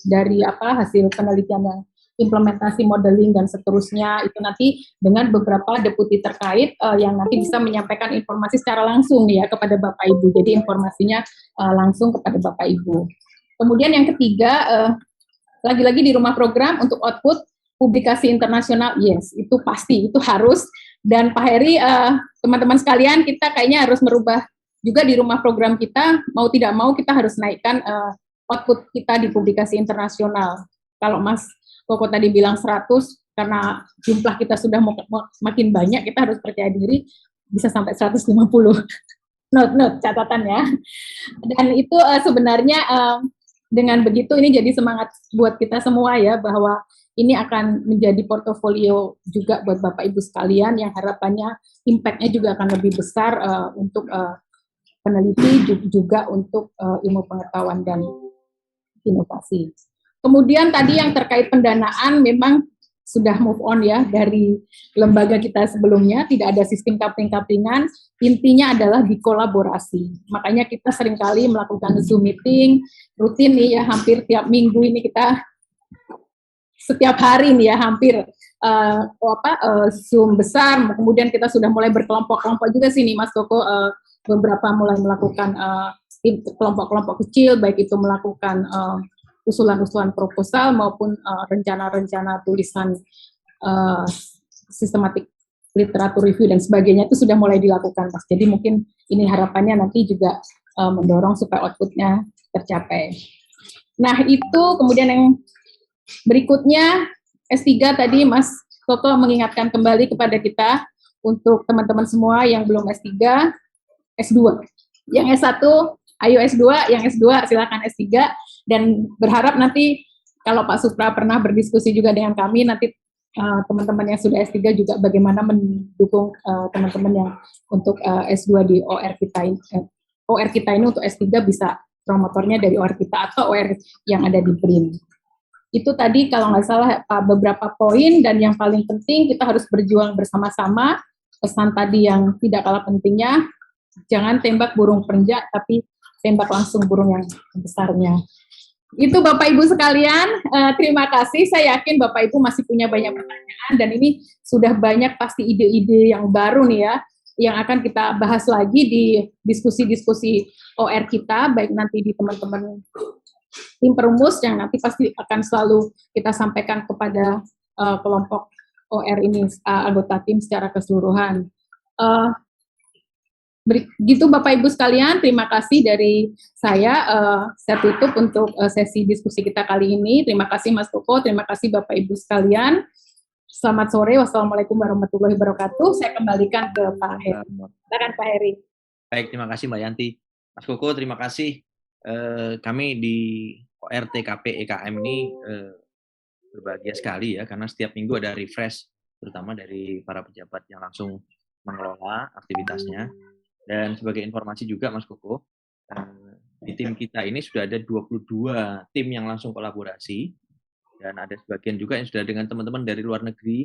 dari hasil penelitian yang implementasi modeling dan seterusnya itu nanti dengan beberapa deputi terkait yang nanti bisa menyampaikan informasi secara langsung ya kepada Bapak Ibu. Jadi informasinya langsung kepada Bapak Ibu. Kemudian yang ketiga, lagi-lagi di rumah program untuk output publikasi internasional, yes, itu pasti, itu harus. Dan Pak Heri, teman-teman sekalian, kita kayaknya harus merubah juga di rumah program kita, mau tidak mau kita harus naikkan output kita di publikasi internasional. Kalau Mas Koko tadi bilang 100, karena jumlah kita sudah makin banyak, kita harus percaya diri bisa sampai 150. Note catatan ya. Dan itu sebenarnya dengan begitu ini jadi semangat buat kita semua ya, bahwa ini akan menjadi portofolio juga buat Bapak Ibu sekalian yang harapannya impact-nya juga akan lebih besar untuk peneliti juga untuk ilmu pengetahuan dan inovasi. Kemudian tadi yang terkait pendanaan memang sudah move on ya dari lembaga kita sebelumnya, tidak ada sistem kapling-kaplingan, intinya adalah dikolaborasi. Makanya kita seringkali melakukan Zoom meeting, rutin nih ya, hampir tiap minggu ini kita, setiap hari nih ya, hampir Zoom besar, kemudian kita sudah mulai berkelompok-kelompok juga sih nih Mas Koko, beberapa mulai melakukan kelompok-kelompok kecil, baik itu melakukan usulan-usulan proposal maupun rencana-rencana tulisan sistematik literatur review dan sebagainya, itu sudah mulai dilakukan, Mas. Jadi mungkin ini harapannya nanti juga mendorong supaya output-nya tercapai. Nah, itu kemudian yang berikutnya S3 tadi Mas Koko mengingatkan kembali kepada kita untuk teman-teman semua yang belum S3, S2. Yang S1, ayo S2, yang S2 silakan S3, dan berharap nanti kalau Pak Supra pernah berdiskusi juga dengan kami, nanti teman-teman yang sudah S3 juga bagaimana mendukung teman-teman yang untuk S2 di OR kita ini. OR kita ini untuk S3 bisa promotornya dari OR kita atau OR yang ada di BRIN. Itu tadi kalau nggak salah beberapa poin, dan yang paling penting kita harus berjuang bersama-sama. Pesan tadi yang tidak kalah pentingnya, jangan tembak burung perenjak, tapi tembak langsung burung yang besarnya. Itu Bapak Ibu sekalian, terima kasih. Saya yakin Bapak Ibu masih punya banyak pertanyaan, dan ini sudah banyak pasti ide-ide yang baru nih ya, yang akan kita bahas lagi di diskusi-diskusi OR kita, baik nanti di teman-teman tim perumus yang nanti pasti akan selalu kita sampaikan kepada kelompok OR ini, anggota tim secara keseluruhan. Begitu Bapak Ibu sekalian, terima kasih dari saya tutup untuk sesi diskusi kita kali ini. Terima kasih Mas Koko, terima kasih Bapak Ibu sekalian. Selamat sore, wassalamualaikum warahmatullahi wabarakatuh. Saya kembalikan ke Pak Heri. Silakan Pak Heri. Baik, terima kasih Mbak Yanti. Mas Koko, terima kasih. Kami di OR TKP EKM ini berbahagia sekali ya, karena setiap minggu ada refresh, terutama dari para pejabat yang langsung mengelola aktivitasnya. Dan sebagai informasi juga Mas Koko, di tim kita ini sudah ada 22 tim yang langsung kolaborasi, dan ada sebagian juga yang sudah dengan teman-teman dari luar negeri.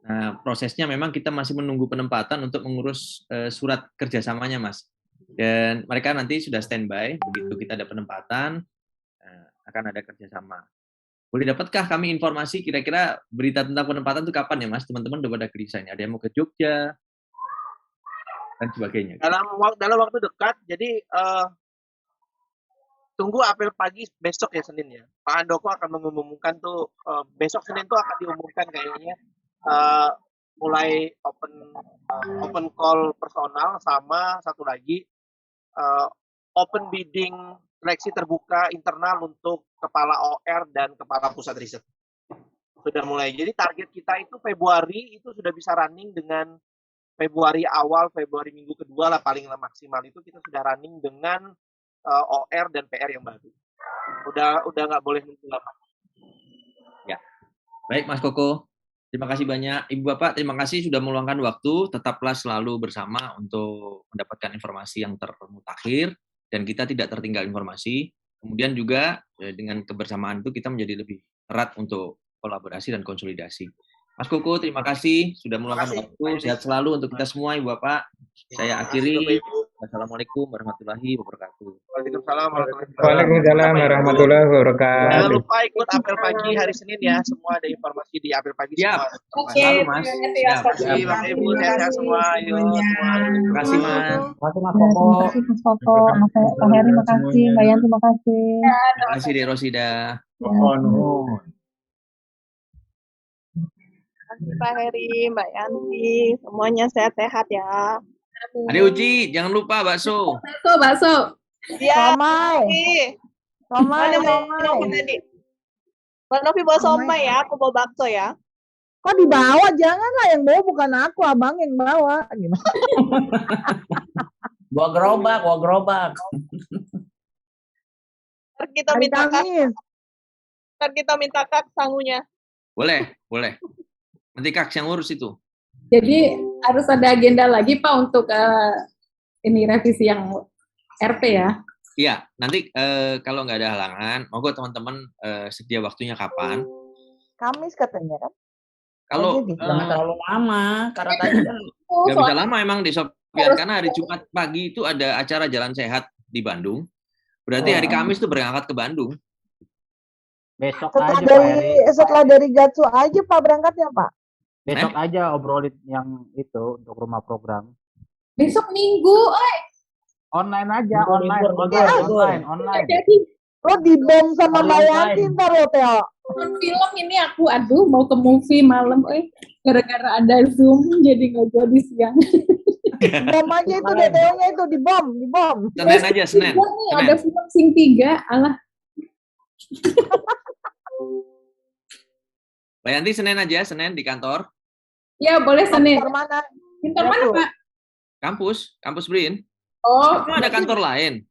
Nah, prosesnya memang kita masih menunggu penempatan untuk mengurus surat kerjasamanya, Mas. Dan mereka nanti sudah standby, begitu kita ada penempatan, akan ada kerjasama. Boleh dapatkah kami informasi kira-kira berita tentang penempatan itu kapan ya Mas? Teman-teman udah pada gelisah ini, ada yang mau ke Jogja, dan sebagainya. Dalam waktu dekat, jadi tunggu apel pagi besok ya, Senin ya. Pak Handoko akan mengumumkan tuh, besok Senin tuh akan diumumkan kayaknya, mulai open call personal, sama satu lagi open bidding seleksi terbuka internal untuk kepala OR dan kepala pusat riset. Sudah mulai. Jadi target kita itu Februari itu sudah bisa running dengan Februari awal, Februari minggu kedua lah paling maksimal itu kita sudah running dengan OR dan PR yang baru. Udah nggak boleh nunggu lama. Ya. Baik Mas Koko. Terima kasih banyak. Ibu Bapak, terima kasih sudah meluangkan waktu. Tetaplah selalu bersama untuk mendapatkan informasi yang termutakhir, dan kita tidak tertinggal informasi. Kemudian juga dengan kebersamaan itu kita menjadi lebih erat untuk kolaborasi dan konsolidasi. Mas Koko, terima kasih sudah meluangkan waktu. Sehat selalu untuk kita semua, Ibu Bapak. Saya akhiri Wassalamualaikum warahmatullahi wabarakatuh. Waalaikumsalam warahmatullahi wabarakatuh. Waalaikumsalam Bapak Ibu, warahmatullahi jangan wabarakatuh. lupa ikut apel pagi hari Senin ya. Semua ada informasi di apel pagi Siap. semua. Oke, Selalu, Mas. terima kasih Siap. Mas Terima kasih Bapak Ibu, sehat-sehat semua. Ayo semua. Terima kasih, Mas. Makasih Mas Koko. Mas Koko, Pak Heri makasih, Mbak Yanti makasih. Terima kasih, Dek Rosida. Makasih Pak Heri, Mbak Yanti, semuanya sehat-sehat ya. Ade Uci, jangan lupa bakso. Bakso. Iya, Somai, mana somai, Mbak Novi tadi? Mbak Novi bawa somai ya, aku bawa bakso ya. Kok dibawa? Janganlah yang bawa bukan aku, abang yang bawa. Gimana? Gua gerobak. Ntar kita Hari minta kak, Kamis. sangunya. Boleh. Nanti Kak yang ngurus itu. Jadi harus ada agenda lagi Pak untuk ini revisi yang RP ya. Iya, nanti kalau nggak ada halangan, monggo teman-teman sedia waktunya kapan. Kamis katanya kan? Kalau Jadi, Jangan terlalu lama, karena tadi kan nggak bisa lama emang di Sofian, karena hari Jumat pagi itu ada acara Jalan Sehat di Bandung. Berarti hari Kamis itu berangkat ke Bandung. besok Setelah aja Pak Heri. setelah dari Gatsu aja Pak berangkatnya Pak. Besok aja obrolin yang itu untuk rumah program. Besok Minggu, Online aja, Libur. online. jadi Lo dibom sama Mbak Online. Yanti ntar lo Teo. nonton film ini aku mau ke movie malam, gara-gara ada Zoom jadi nggak jadi siang. Bom aja itu deh Teo-nya itu dibom. Senin aja, Senin. Nih, ada film Sing 3, alah. Mbak Yanti Senin aja, Senin di kantor. Ya boleh Senin. Kantor mana? Kantor mana Pak? Kampus Brin. Oh, Emang ada kantor lain?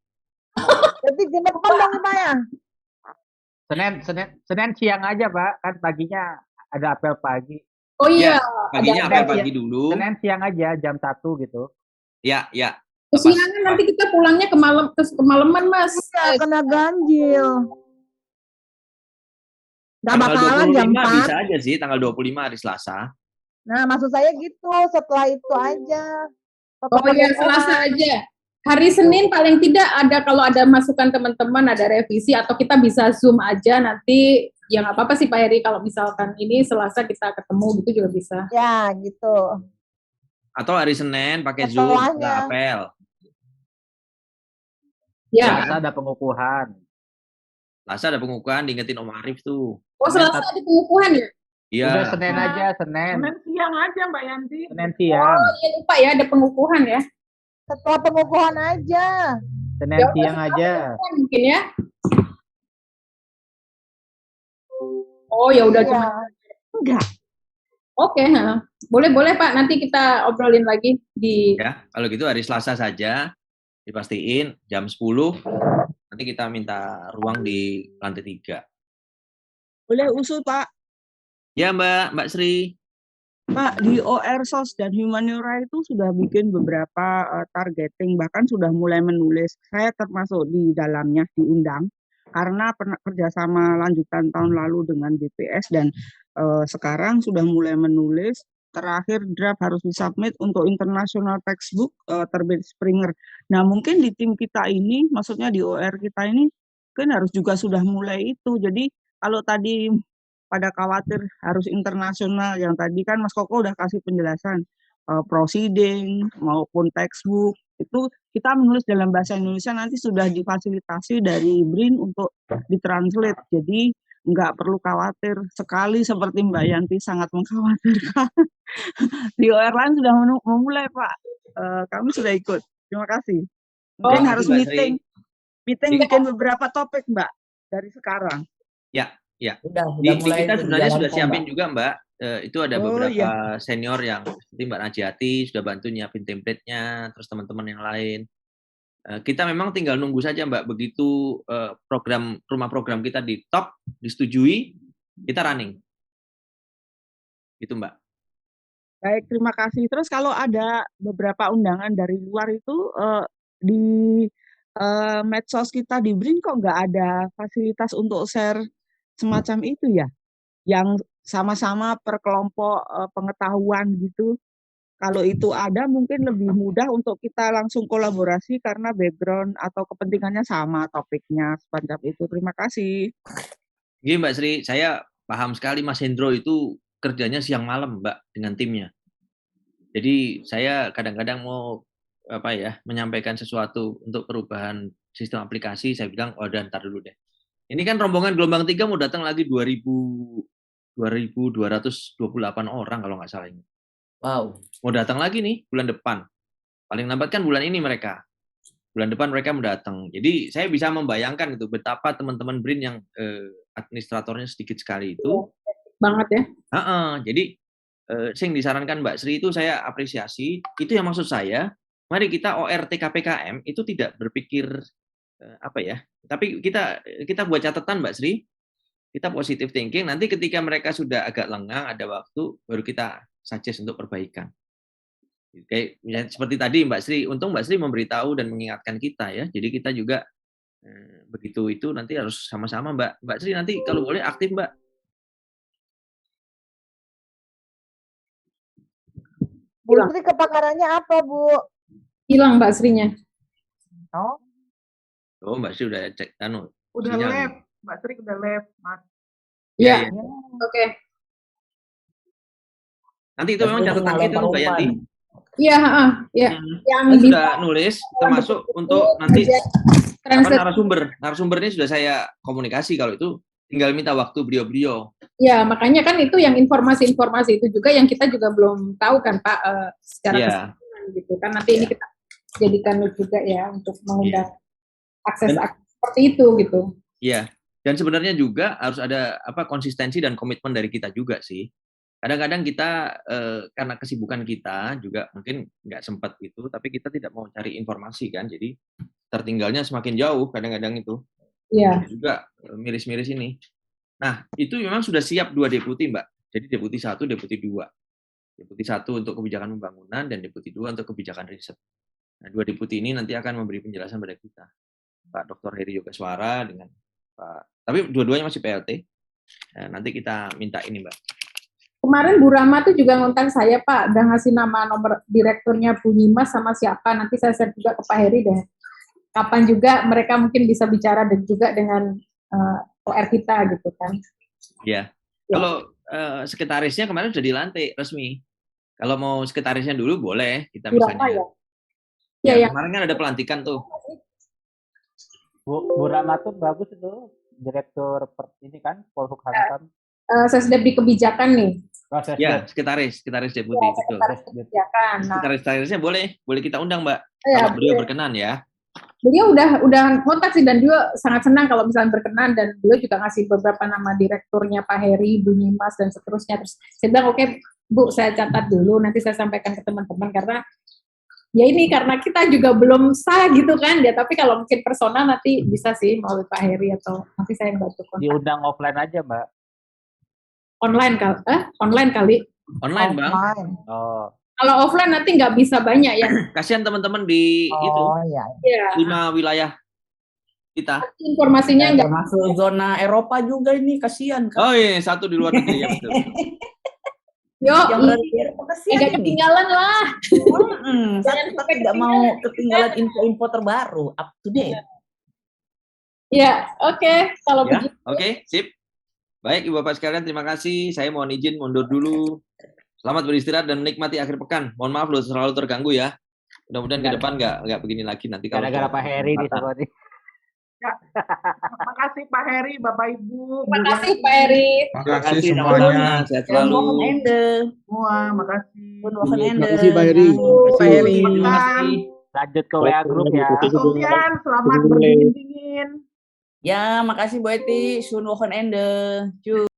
Jadi genep dong Pak ya. Senin siang aja Pak, kan paginya ada apel pagi. oh iya. Paginya ada- apel pagi dulu. Senin siang aja jam 1 gitu. Ya. Kesiangan nanti kita pulangnya kemalaman Mas. Ya, kena ganjil. Gak Tanggal bakalan jam 25 4. bisa aja sih, tanggal 25 hari Selasa. Nah, maksud saya gitu, setelah itu aja. Oh iya, Selasa aja. Hari Senin paling tidak ada, kalau ada masukan teman-teman, ada revisi, atau kita bisa Zoom aja nanti. Ya nggak apa-apa sih Pak Heri, kalau misalkan ini Selasa kita ketemu gitu juga bisa. Ya, gitu. Atau hari Senin pakai Zoom, Setelahnya. nggak apel. Ya. Selasa ada pengukuhan. Selasa ada pengukuhan, diingetin Om Arif tuh. Oh Selasa ada pengukuhan ya? Iya. Udah Senin aja, Senin. siang aja Mbak Yanti. Senin siang. Oh iya lupa ya, ada pengukuhan ya. Setelah pengukuhan aja. Senin Ya, siang aja. Mungkin ya. Oh ya udah Iya. cuma. Enggak. Oke, boleh Pak. Nanti kita obrolin lagi di. Ya, kalau gitu hari Selasa saja, dipastiin jam 10, nanti kita minta ruang di lantai 3. Boleh usul Pak. Ya Mbak Sri. Pak, di OR SOS dan Humaniora itu sudah bikin beberapa targeting, bahkan sudah mulai menulis. Saya termasuk di dalamnya, diundang. Karena pernah kerjasama lanjutan tahun lalu dengan BPS dan sekarang sudah mulai menulis. Terakhir draft harus disubmit untuk international textbook terbit Springer. Nah mungkin di tim kita ini, maksudnya di OR kita ini, kan harus juga sudah mulai itu. Jadi kalau tadi pada khawatir harus internasional, yang tadi kan Mas Koko udah kasih penjelasan proceeding maupun textbook, itu kita menulis dalam bahasa Indonesia nanti sudah difasilitasi dari BRIN untuk ditranslate. Jadi nggak perlu khawatir sekali seperti Mbak Yanti sangat mengkhawatirkan. Di OR lain sudah memulai Pak, kami sudah ikut. Terima kasih. Mungkin harus Mbak Sri. meeting bikin beberapa topik Mbak dari sekarang. Udah Di mulai kita sebenarnya sudah dijalankan, siapin Mbak. juga Mbak. Itu ada Oh, beberapa senior yang seperti Mbak Najiati sudah bantu nyiapin template-nya, terus teman-teman yang lain. Kita memang tinggal nunggu saja Mbak, begitu rumah program kita di top, disetujui, kita running. Gitu Mbak. Baik, terima kasih. Terus kalau ada beberapa undangan dari luar itu di medsos kita di BRIN kok nggak ada fasilitas untuk share semacam itu ya? Yang sama-sama per kelompok pengetahuan gitu. Kalau itu ada mungkin lebih mudah untuk kita langsung kolaborasi karena background atau kepentingannya sama topiknya semacam itu. Terima kasih. Gini Mbak Sri, saya paham sekali Mas Hendro itu kerjanya siang malam Mbak dengan timnya. Jadi saya kadang-kadang mau menyampaikan sesuatu untuk perubahan sistem aplikasi, saya bilang, oh dan ntar dulu deh. Ini kan rombongan gelombang 3 mau datang lagi 2.228 orang kalau nggak salah ini. Wow. Mau datang lagi nih bulan depan. Paling lambat kan bulan ini mereka. Bulan depan mereka mau datang. Jadi saya bisa membayangkan itu betapa teman-teman BRIN yang administratornya sedikit sekali itu. Banget ya. Jadi yang disarankan Mbak Sri itu saya apresiasi. Itu yang maksud saya. Mari kita ORT KPKM itu tidak berpikir tapi kita buat catatan Mbak Sri, kita positive thinking, nanti ketika mereka sudah agak lengang, ada waktu, baru kita suggest untuk perbaikan. Kayak seperti tadi Mbak Sri, untung Mbak Sri memberitahu dan mengingatkan kita ya, jadi kita juga begitu itu nanti harus sama-sama Mbak Sri nanti kalau boleh aktif Mbak. Bu Sri kepakarannya apa Bu? Hilang Mbak Srinya. Oh Mbak Sri udah cek udah live, Mbak Sri udah live, Mas. Iya. Oke. Nanti itu memang catatan kita Mbak Yanti. Iya, ya. Yang sudah nulis termasuk untuk nanti narasumber ini sudah saya komunikasi kalau itu tinggal minta waktu beliau-beliau. Ya, makanya kan itu yang informasi-informasi itu juga yang kita juga belum tahu kan Pak secara keseluruhan gitu kan nanti ini kita jadikan juga ya untuk mengundang akses seperti itu gitu. Iya. Dan sebenarnya juga harus ada konsistensi dan komitmen dari kita juga sih. Kadang-kadang kita karena kesibukan kita juga mungkin nggak sempat itu, tapi kita tidak mau cari informasi kan, jadi tertinggalnya semakin jauh kadang-kadang itu. Iya. Juga miris-miris ini. Nah itu memang sudah siap 2 deputi Mbak. Jadi deputi 1, deputi 2. Deputi 1 untuk kebijakan pembangunan dan deputi 2 untuk kebijakan riset. Nah 2 deputi ini nanti akan memberi penjelasan pada kita. Pak Dr. Heri Yogaswara dengan Pak, tapi dua-duanya masih PLT. Nanti kita minta ini Mbak. Kemarin Bu Rahma tuh juga ngontak saya Pak, udah ngasih nama nomor direkturnya Bu Nyimas sama siapa, nanti saya share juga ke Pak Heri deh. Kapan juga mereka mungkin bisa bicara dan juga dengan OR kita gitu kan. Iya. Kalau sekretarisnya kemarin sudah dilantik resmi. Kalau mau sekretarisnya dulu boleh, kita misalnya. Ya, kemarin kan ada pelantikan tuh. Bu Rahma tuh bagus itu, direktur ini kan, Polhukam. Sesdep di kebijakan nih. Ya, sekretaris deputi. Ya, sekretaris kebijakan. Sekretarisnya boleh kita undang Mbak. Kalau beliau berkenan ya. Beliau udah kontak sih dan dia sangat senang kalau misalnya berkenan dan beliau juga ngasih beberapa nama direkturnya Pak Heri, Bu Nyimas dan seterusnya. Terus saya bilang oke, Bu, saya catat dulu nanti saya sampaikan ke teman-teman karena ya ini karena kita juga belum sah gitu kan ya, tapi kalau mungkin personal nanti bisa sih melalui Pak Heri atau nanti saya yang bantu kontak. Diundang offline aja Mbak. Online kali. Online Bang. Oh. Kalau offline nanti nggak bisa banyak ya. Kasihan teman-teman di itu 5 wilayah kita. Informasinya nggak masuk zona Eropa juga ini, kasihan kan. Oh iya, 1 di luar negeri ya betul. Yo, agak ketinggalan lah. Jangan sampai tidak mau ketinggalan info-info terbaru, up to date. Ya, oke. Kalau begitu. Oke, sip. Baik, Ibu Bapak sekalian, terima kasih. Saya mohon izin mundur dulu. Selamat beristirahat dan menikmati akhir pekan. Mohon maaf loh selalu terganggu ya. Mudah-mudahan ke depan nggak begini lagi nanti kalau gara-gara Pak Heri di sini. Ya. Terima kasih Pak Heri, Bapak Ibu. Terima kasih Pak Heri. Terima kasih semuanya. Sehat selalu. Semua, makasih. Terima kasih Pak Heri. Pak Heri. Lanjut ke WA grup ya. Sofian, selamat berdingin-dingin. Ya, makasih Bu Eti. Sun Wochenende.